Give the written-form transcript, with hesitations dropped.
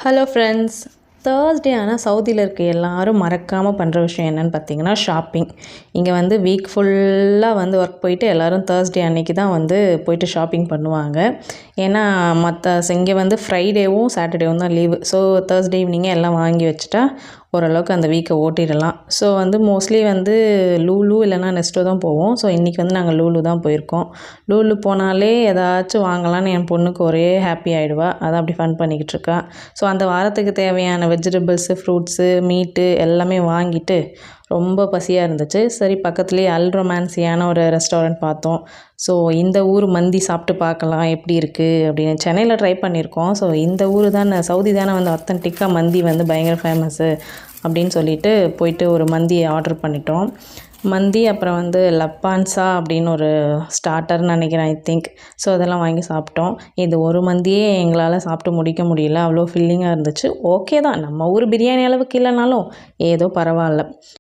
Hello friends. Thursday ஆனால் சவுதியில் இருக்க எல்லாரும் மறக்காமல் பண்ணுற விஷயம் என்னென்னு பார்த்தீங்கன்னா ஷாப்பிங். இங்கே வந்து வீக் ஃபுல்லாக வந்து ஒர்க் போயிட்டு எல்லோரும் தேர்ஸ்டே அன்னைக்கு தான் வந்து போயிட்டு ஷாப்பிங் பண்ணுவாங்க. ஏன்னா இங்கே வந்து ஃப்ரைடேவும் சாட்டர்டேவும் தான் லீவு. ஸோ தேர்ஸ்டே ஈவினிங்கே எல்லாம் வாங்கி வச்சுட்டா ஓரளவுக்கு அந்த வீக்கை ஓட்டிடலாம். ஸோ வந்து மோஸ்ட்லி வந்து லூலு இல்லைனா நெஸ்டோ தான் போவோம். ஸோ இன்றைக்கி வந்து நாங்கள் லூலு தான் போயிருக்கோம். லூலு போனாலே ஏதாச்சும் வாங்கலான்னு என் பொண்ணுக்கு ஒரே ஹாப்பி ஆகிடுவா. அதான் அப்படி ஃபன் பண்ணிக்கிட்டு இருக்கா. ஸோ அந்த வாரத்துக்கு தேவையான வெஜிடபிள்ஸு, ஃப்ரூட்ஸு, மீட்டு எல்லாமே வாங்கிட்டு ரொம்ப பசியாக இருந்துச்சு. சரி பக்கத்துலேயே அல் ரொமான்சியான ஒரு ரெஸ்டாரண்ட் பார்த்தோம். ஸோ இந்த ஊர் மந்தி சாப்பிட்டு பார்க்கலாம் எப்படி இருக்குது அப்படின்னு. சென்னையில் ட்ரை பண்ணியிருக்கோம். ஸோ இந்த ஊர் தானே, சவுதி தானே வந்து அத்தன்டிக்காக மந்தி வந்து பயங்கர ஃபேமஸ்ஸு அப்படின்னு சொல்லிட்டு போயிட்டு ஒரு மந்தியை ஆர்டர் பண்ணிட்டோம். மந்தி அப்புறம் வந்து லப்பான்சா அப்படின்னு ஒரு ஸ்டார்டர்னு நினைக்கிறேன், ஐ திங்க். ஸோ அதெல்லாம் வாங்கி சாப்பிட்டோம். இது ஒரு மந்தியே எங்களால் சாப்பிட்டு முடிக்க முடியல, அவ்வளோ ஃபில்லிங்காக இருந்துச்சு. ஓகே தான், நம்ம ஊர் பிரியாணி அளவுக்கு இல்லைனாலும் ஏதோ பரவாயில்ல.